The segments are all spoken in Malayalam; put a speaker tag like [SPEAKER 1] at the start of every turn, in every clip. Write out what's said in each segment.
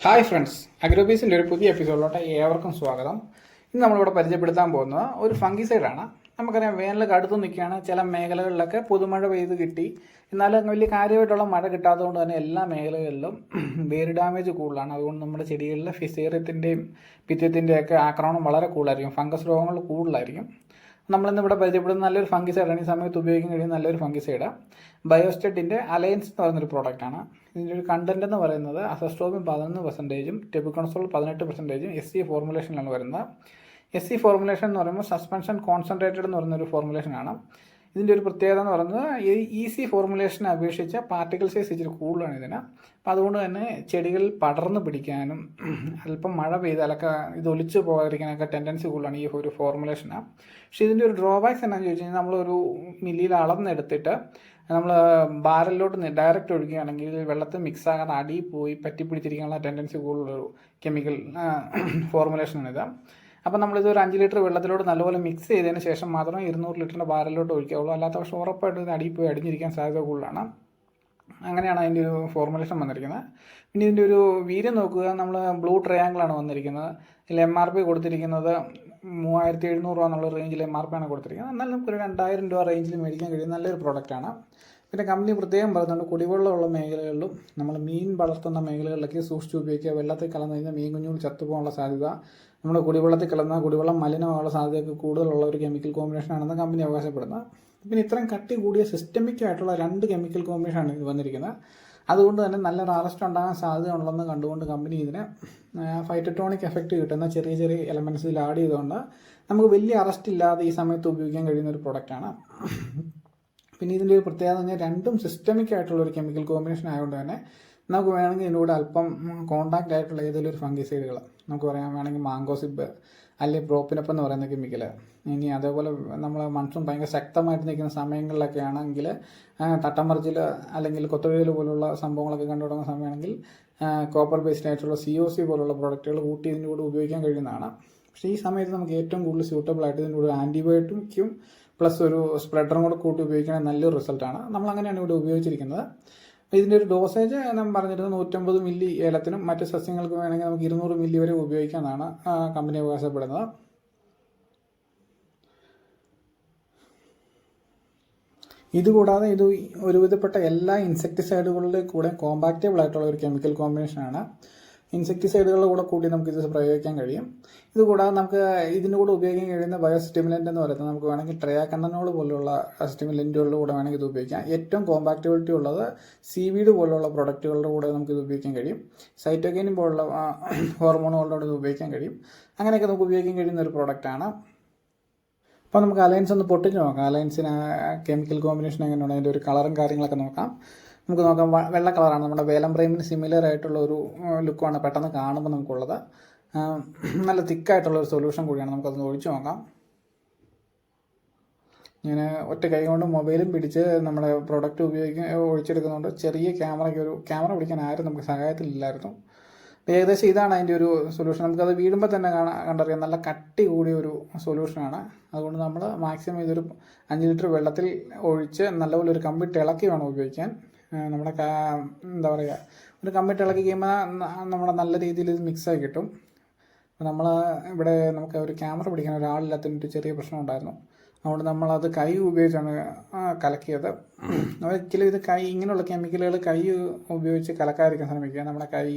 [SPEAKER 1] ഹായ് ഫ്രണ്ട്സ്, അഗ്രോബീസിൻ്റെ ഒരു പുതിയ എപ്പിസോഡിലോട്ട് ഏവർക്കും സ്വാഗതം. ഇന്ന് നമ്മളിവിടെ പരിചയപ്പെടുത്താൻ പോകുന്നത് ഒരു ഫംഗിസൈഡാണ്. നമുക്കറിയാം, വേനൽ കടുത്തു നിൽക്കുകയാണ്. ചില മേഖലകളിലൊക്കെ പുതുമഴ പെയ്ത് കിട്ടി, എന്നാലും വലിയ കാര്യമായിട്ടുള്ള മഴ കിട്ടാത്തതുകൊണ്ട് തന്നെ എല്ലാ മേഖലകളിലും വേര് ഡാമേജ് കൂടുതലാണ്. അതുകൊണ്ട് നമ്മുടെ ചെടികളിലെ ഫിസേറിയത്തിൻ്റെയും പിത്യത്തിൻ്റെയൊക്കെ ആക്രമണം വളരെ കൂടുതലായിരിക്കും. ഫംഗസ് രോഗങ്ങൾ കൂടുതലായിരിക്കും. നമ്മളിന്ന് ഇവിടെ പരിചയപ്പെടുന്ന നല്ലൊരു ഫംഗിസൈഡാണ്. ഈ സമയത്ത് ഉപയോഗിക്കാൻ കഴിയുന്ന നല്ലൊരു ഫംഗിസൈഡ് ബയോസ്റ്റെറ്റിൻ്റെ അലയൻസ് എന്ന് പറയുന്നൊരു പ്രോഡക്റ്റാണ്. ഇതിൻ്റെ ഒരു കണ്ടന്റ് എന്ന് പറയുന്നത് അസസ്ട്രോബിൻ 11%, ടെബുക്കോൺസോൾ 18%, SC ഫോർമുലേഷനിലാണ് വരുന്നത്. SC ഫോർമുലേഷൻ എന്ന് പറയുമ്പോൾ സസ്പെൻഷൻ കോൺസെൻട്രേറ്റഡ് എന്ന് പറയുന്നൊരു ഫോർമുലേഷനാണ്. ഇതിൻ്റെ ഒരു പ്രത്യേകത എന്ന് പറയുന്നത് EC ഫോർമുലേഷനെ അപേക്ഷിച്ച് പാർട്ടിക്കിൾ സൈസ് ഇച്ചിരി കൂടുതലാണ് ഇതിന്. അപ്പം അതുകൊണ്ട് തന്നെ ചെടികളിൽ പടർന്ന് പിടിക്കാനും അല്പം മഴ പെയ്താലൊക്കെ ഇത് ഒലിച്ചു പോകാതിരിക്കാനൊക്കെ ടെൻഡൻസി കൂടുതലാണ് ഈ ഒരു ഫോർമുലേഷനാണ്. പക്ഷേ ഇതിൻ്റെ ഒരു ഡ്രോബാക്സ് എന്താണെന്ന് ചോദിച്ചു കഴിഞ്ഞാൽ, നമ്മളൊരു മില്ലിയിൽ അളന്നെടുത്തിട്ട് നമ്മൾ ബാരലിലോട്ട് ഡയറക്റ്റ് ഒഴിക്കുകയാണെങ്കിൽ വെള്ളത്തിൽ മിക്സ് ആകാതെ അടിയിൽ പോയി പറ്റിപ്പിടിച്ചിരിക്കാനുള്ള ടെൻഡൻസി കൂടുതലൊരു കെമിക്കൽ ഫോർമുലേഷനാണിത്. അപ്പം നമ്മളിത് ഒരു 5 ലിറ്റർ വെള്ളത്തിലോട്ട് നല്ലപോലെ മിക്സ് ചെയ്തതിന് ശേഷം മാത്രമേ 200 ലിറ്ററിൻ്റെ ബാരലിലോട്ട് ഒഴിക്കാവുള്ളൂ. അല്ലാത്ത പക്ഷേ ഉറപ്പായിട്ടും ഇത് അടിയിൽ പോയി അടിഞ്ഞിരിക്കാൻ സാധ്യത കൂടുതലാണ്. അങ്ങനെയാണ് അതിൻ്റെ ഒരു ഫോർമുലേഷൻ വന്നിരിക്കുന്നത്. പിന്നെ ഇതിൻ്റെ ഒരു വീര്യം നോക്കുക, നമ്മൾ ബ്ലൂ ട്രയാങ്കിളാണ് വന്നിരിക്കുന്നത്. ഇതിൽ MRP കൊടുത്തിരിക്കുന്നത് 3700 രൂപ എന്നുള്ള റേഞ്ചിൽ MRP ആണ് കൊടുത്തിരിക്കുന്നത്. എന്നാൽ നമുക്കൊരു 2000 രൂപ റേഞ്ചിൽ മേടിക്കാൻ കഴിയുന്ന നല്ലൊരു പ്രോഡക്റ്റാണ്. പിന്നെ കമ്പനി പ്രത്യേകം പറയുന്നുണ്ട്, കുടിവെള്ളമുള്ള മേഖലകളിലും നമ്മൾ മീൻ വളർത്തുന്ന മേഖലകളിലൊക്കെ സൂക്ഷിച്ച് ഉപയോഗിക്കുക. വെള്ളത്തിൽ കലർന്നു കഴിഞ്ഞാൽ മീൻ കുഞ്ഞുങ്ങൾ ചത്തുപോകാനുള്ള സാധ്യത, നമ്മുടെ കുടിവെള്ളത്തിൽ കലർന്ന കുടിവെള്ളം മലിനമാകാനുള്ള സാധ്യതയൊക്കെ കൂടുതലുള്ള ഒരു കെമിക്കൽ കോമ്പിനേഷൻ ആണെന്ന് കമ്പനി അവകാശപ്പെടുന്നത്. പിന്നെ ഇത്രയും കട്ടി കൂടിയ സിസ്റ്റമിക് ആയിട്ടുള്ള 2 കെമിക്കൽ കോമ്പിനേഷനാണ് ഇത് വന്നിരിക്കുന്നത്. അതുകൊണ്ട് തന്നെ നല്ലൊരു അറസ്റ്റ് ഉണ്ടാകാൻ സാധ്യതയുള്ളതെന്ന് കണ്ടുകൊണ്ട് കമ്പനി ഇതിന് ഫൈറ്റോട്ടോണിക് എഫക്റ്റ് കിട്ടുന്ന ചെറിയ ചെറിയ എലമെൻറ്റ്സ് ഇതിൽ ആഡ് ചെയ്തുകൊണ്ട് നമുക്ക് വലിയ അറസ്റ്റ് ഇല്ലാതെ ഈ സമയത്ത് ഉപയോഗിക്കാൻ കഴിയുന്ന ഒരു പ്രൊഡക്റ്റാണ്. പിന്നെ ഇതിൻ്റെ ഒരു പ്രത്യേകത എന്ന് പറഞ്ഞാൽ രണ്ടും സിസ്റ്റമിക് ആയിട്ടുള്ള ഒരു കെമിക്കൽ കോമ്പിനേഷൻ ആയതുകൊണ്ട് തന്നെ നമുക്ക് വേണമെങ്കിൽ ഇതിലൂടെ അല്പം കോൺടാക്റ്റ് ആയിട്ടുള്ള ഏതെങ്കിലും ഒരു ഫംഗിസൈഡുകൾ നമുക്ക് പറയാൻ വേണമെങ്കിൽ മാംഗോസിബ് അല്ലെങ്കിൽ പ്രോപ്പിനപ്പ് എന്ന് പറയുന്ന കെമിക്കൽ. ഇനി അതേപോലെ നമ്മൾ മൺസൂൺ ഭയങ്കര ശക്തമായിട്ട് നിൽക്കുന്ന സമയങ്ങളിലൊക്കെ ആണെങ്കിൽ തട്ടമറിച്ചിൽ അല്ലെങ്കിൽ കൊത്തവെയിൽ പോലുള്ള സംഭവങ്ങളൊക്കെ കണ്ടു തുടങ്ങുന്ന സമയമാണെങ്കിൽ കോപ്പർ ബേസ്ഡ് ആയിട്ടുള്ള COC പോലുള്ള പ്രോഡക്റ്റുകൾ കൂട്ടി ഇതിൻ്റെ കൂടെ ഉപയോഗിക്കാൻ കഴിയുന്നതാണ്. പക്ഷേ ഈ സമയത്ത് നമുക്ക് ഏറ്റവും കൂടുതൽ സ്യൂട്ടബിൾ ആയിട്ട് ഇതിൻ്റെ കൂടെ ആൻറ്റിബയോട്ടിക്കും പ്ലസ് ഒരു സ്പ്രെഡറും കൂടെ കൂട്ടി ഉപയോഗിക്കുകയാണെങ്കിൽ നല്ലൊരു റിസൾട്ടാണ്. നമ്മളങ്ങനെയാണ് ഇവിടെ ഉപയോഗിച്ചിരിക്കുന്നത്. ഇതിൻ്റെ ഒരു ഡോസേജ് ഞാൻ പറഞ്ഞിരുന്നത് 150 മില്ലി ഏലത്തിനും മറ്റ് സസ്യങ്ങൾക്ക് വേണമെങ്കിൽ നമുക്ക് 200 മില്ലി വരെ ഉപയോഗിക്കാമെന്നാണ് കമ്പനി അവകാശപ്പെടുന്നത്. ഇതുകൂടാതെ ഇത് ഒരുവിധപ്പെട്ട എല്ലാ ഇൻസെക്ടിസൈഡുകളുടെ കൂടെ കോമ്പാക്റ്റബിൾ ആയിട്ടുള്ള ഒരു കെമിക്കൽ കോമ്പിനേഷനാണ്. ഇൻസെക്ടിസൈഡുകളുടെ കൂടെ കൂടി നമുക്ക് ഇത് പ്രയോഗിക്കാൻ കഴിയും. ഇതുകൂടാതെ നമുക്ക് ഇതിൻ്റെ കൂടെ ഉപയോഗിക്കാൻ കഴിയുന്ന ബയോസ്റ്റിമുലൻ്റ് എന്ന് പറയുന്നത് നമുക്ക് വേണമെങ്കിൽ ട്രയാക്കണ്ണനോൾ പോലുള്ള സ്റ്റിമുലൻറ്റുകളുടെ കൂടെ വേണമെങ്കിൽ ഇത് ഉപയോഗിക്കാം. ഏറ്റവും കോമ്പാക്റ്റബിലിറ്റി ഉള്ളത് സീവീഡ് പോലുള്ള പ്രൊഡക്റ്റുകളുടെ കൂടെ നമുക്ക് ഇത് ഉപയോഗിക്കാൻ കഴിയും. സൈറ്റോകൈനിൻ പോലുള്ള ഹോർമോണുകളുടെ കൂടെ ഇത് ഉപയോഗിക്കാൻ കഴിയും. അങ്ങനെയൊക്കെ നമുക്ക് ഉപയോഗിക്കാൻ കഴിയുന്ന ഒരു പ്രോഡക്റ്റാണ്. അപ്പോൾ നമുക്ക് അലയൻസ് ഒന്ന് പൊട്ടിച്ച് നോക്കാം. അലയൻസിന് കെമിക്കൽ കോമ്പിനേഷൻ എങ്ങനെയാണ്, അതിൻ്റെ ഒരു കളറും കാര്യങ്ങളൊക്കെ നോക്കാം. നമുക്ക് നോക്കാം, വെള്ള കളറാണ്. നമ്മുടെ വേലം പ്രൈമിന് സിമിലർ ആയിട്ടുള്ള ഒരു ലുക്കാണ് പെട്ടെന്ന് കാണുമ്പോൾ നമുക്കുള്ളത്. നല്ല തിക്കായിട്ടുള്ളൊരു സൊല്യൂഷൻ കൂടിയാണ്. നമുക്കതൊന്ന് ഒഴിച്ചു നോക്കാം. ഞാൻ ഒറ്റ കൈ കൊണ്ട് മൊബൈലും പിടിച്ച് നമ്മുടെ പ്രൊഡക്റ്റ് ഒഴിച്ചെടുക്കുന്നുണ്ട്. ചെറിയ ക്യാമറ പിടിക്കാൻ ആരും നമുക്ക് സഹായത്തിലില്ലായിരുന്നു. ഏകദേശം ഇതാണ് അതിൻ്റെ ഒരു സൊല്യൂഷൻ. നമുക്കത് വീഴുമ്പോൾ തന്നെ കണ്ടറിയാം, നല്ല കട്ടി കൂടിയ ഒരു സൊല്യൂഷനാണ്. അതുകൊണ്ട് നമ്മൾ മാക്സിമം ഇതൊരു 5 ലിറ്റർ വെള്ളത്തിൽ ഒഴിച്ച് നല്ലപോലെ ഒരു കമ്പിട്ട് ഇളക്കി വേണം ഉപയോഗിക്കാൻ. നമ്മുടെ എന്താ പറയുക, ഒരു കമ്പിട്ട് ഇളക്കി കഴിയുമ്പോൾ നമ്മുടെ നല്ല രീതിയിൽ ഇത് മിക്സായി കിട്ടും. അപ്പോൾ നമ്മൾ ഇവിടെ നമുക്ക് ഒരു ക്യാമറ പിടിക്കാൻ ഒരാളില്ലാത്തതിൻ്റെ ചെറിയ പ്രശ്നം ഉണ്ടായിരുന്നു. അതുകൊണ്ട് നമ്മളത് കൈ ഉപയോഗിച്ചാണ് കലക്കിയത്. ഒരിക്കലും ഇത് ഇങ്ങനെയുള്ള കെമിക്കലുകൾ കൈ ഉപയോഗിച്ച് കലക്കാതിരിക്കാൻ ശ്രമിക്കുക. നമ്മുടെ കൈ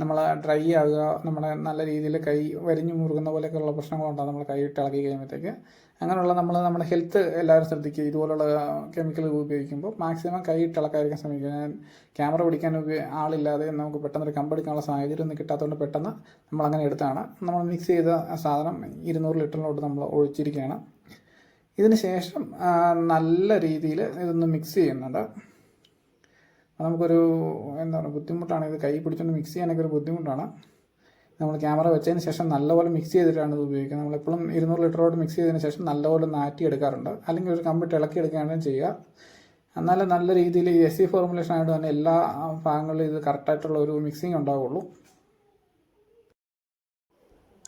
[SPEAKER 1] നമ്മൾ ഡ്രൈ ആകുക, നമ്മുടെ നല്ല രീതിയിൽ കൈ വരിഞ്ഞു മുറുകുന്ന പോലെയൊക്കെയുള്ള പ്രശ്നങ്ങളുണ്ടാകും നമ്മൾ കൈ ഇട്ട് ഇളക്കി കഴിയുമ്പോഴത്തേക്ക്. അങ്ങനെയുള്ള നമ്മുടെ ഹെൽത്ത് എല്ലാവരും ശ്രദ്ധിക്കുക. ഇതുപോലുള്ള കെമിക്കൽ ഉപയോഗിക്കുമ്പോൾ മാക്സിമം കൈ ഇട്ട് ഇളക്കാതിരിക്കാൻ ശ്രമിക്കുക. ഞാൻ ക്യാമറ പിടിക്കാൻ ആളില്ലാതെ നമുക്ക് പെട്ടെന്നൊരു കമ്പെടുക്കാനുള്ള സാഹചര്യം ഒന്നും കിട്ടാത്തതുകൊണ്ട് പെട്ടെന്ന് നമ്മളങ്ങനെ എടുത്താണ്. നമ്മൾ മിക്സ് ചെയ്ത സാധനം 200 ലിറ്ററിലോട്ട് നമ്മൾ ഒഴിച്ചിരിക്കുകയാണ്. ഇതിന് ശേഷം നല്ല രീതിയിൽ ഇതൊന്ന് മിക്സ് ചെയ്യുന്നുണ്ട്. നമുക്കൊരു ബുദ്ധിമുട്ടാണ്, ഇത് കൈ പിടിച്ചുകൊണ്ട് മിക്സ് ചെയ്യാനൊക്കെ ഒരു ബുദ്ധിമുട്ടാണ്. നമ്മൾ ക്യാമറ വെച്ചതിന് ശേഷം നല്ലപോലെ മിക്സ് ചെയ്തിട്ടാണ് ഇത് ഉപയോഗിക്കുന്നത്. നമ്മളെപ്പോഴും 200 ലിറ്ററോട് മിക്സ് ചെയ്തതിന് ശേഷം നല്ലപോലെ നാറ്റി എടുക്കാറുണ്ട്. അല്ലെങ്കിൽ ഒരു കമ്പിട്ട് ഇളക്കി എടുക്കുകയാണ് ചെയ്യുക. എന്നാലും നല്ല രീതിയിൽ ഈ SC ഫോർമുലേഷൻ ആയിട്ട് തന്നെ എല്ലാ ഭാഗങ്ങളിലും ഇത് കറക്റ്റായിട്ടുള്ള ഒരു മിക്സിങ് ഉണ്ടാവുള്ളൂ.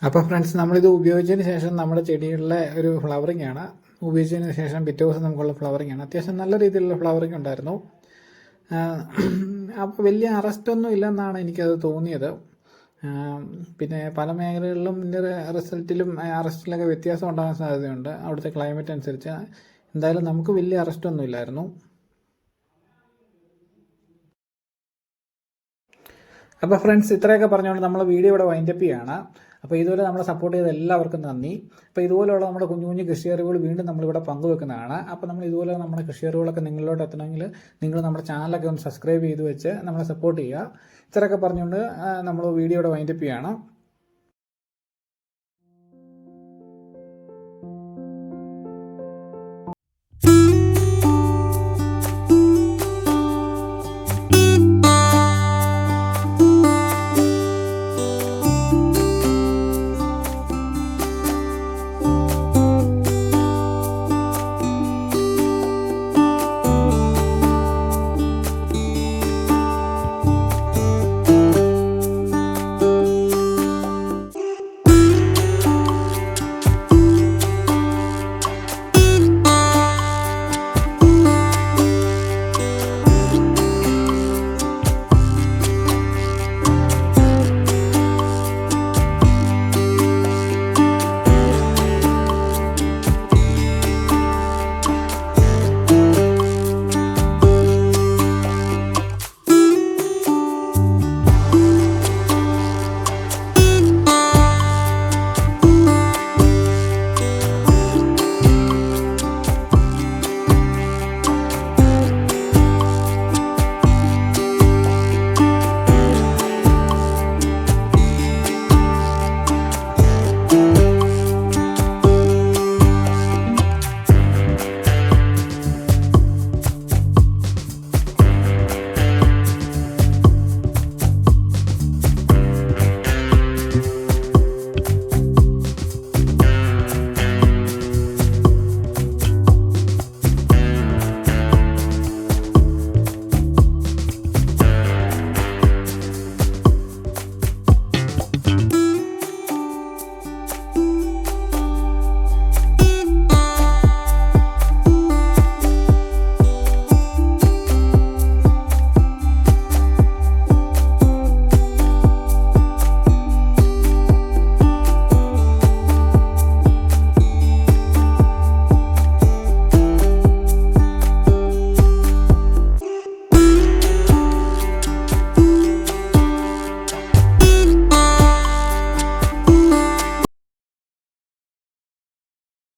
[SPEAKER 1] അപ്പോൾ ഫ്രണ്ട്സ്, നമ്മളിത് ഉപയോഗിച്ചതിന് ശേഷം നമ്മുടെ ചെടികളിലെ ഒരു ഫ്ലവറിംഗ് ആണ്. ഉപയോഗിച്ചതിന് ശേഷം പിറ്റേ ദിവസം നമുക്കുള്ള ഫ്ലവറിംഗ് ആണ്. അത്യാവശ്യം നല്ല രീതിയിലുള്ള ഫ്ലവറിംഗ് ഉണ്ടായിരുന്നു. അപ്പോൾ വലിയ അറസ്റ്റൊന്നും ഇല്ലെന്നാണ് എനിക്കത് തോന്നിയത്. പിന്നെ പല മേഖലകളിലും ഇതിൻ്റെ റിസൾട്ടിലും അറസ്റ്റിലൊക്കെ വ്യത്യാസം ഉണ്ടാകാൻ സാധ്യതയുണ്ട് അവിടുത്തെ ക്ലൈമറ്റ് അനുസരിച്ച്. എന്തായാലും നമുക്ക് വലിയ അറസ്റ്റൊന്നും ഇല്ലായിരുന്നു. അപ്പോൾ ഫ്രണ്ട്സ്, ഇത്രയൊക്കെ പറഞ്ഞുകൊണ്ട് നമ്മൾ വീഡിയോ ഇവിടെ വൈൻഡപ്പ് ചെയ്യുകയാണ്. അപ്പോൾ ഇതുപോലെ നമ്മളെ സപ്പോർട്ട് ചെയ്ത എല്ലാവർക്കും നന്ദി. അപ്പോൾ ഇതുപോലെയുള്ള നമ്മുടെ കുഞ്ഞു കുഞ്ഞു കൃഷി അറിവുകൾ വീണ്ടും നമ്മളിവിടെ പങ്കുവെക്കുന്നതാണ്. അപ്പോൾ നമ്മൾ ഇതുപോലെ നമ്മുടെ കൃഷി അറിവുകളൊക്കെ നിങ്ങളിലോട്ട് എത്തണമെങ്കിൽ നിങ്ങൾ നമ്മുടെ ചാനലൊക്കെ ഒന്ന് സബ്സ്ക്രൈബ് ചെയ്ത് വെച്ച് നമ്മളെ സപ്പോർട്ട് ചെയ്യുക. ഇത്രയൊക്കെ പറഞ്ഞുകൊണ്ട് നമ്മൾ വീഡിയോ ഇവിടെ വൈൻഡപ്പ് ചെയ്യുകയാണ്.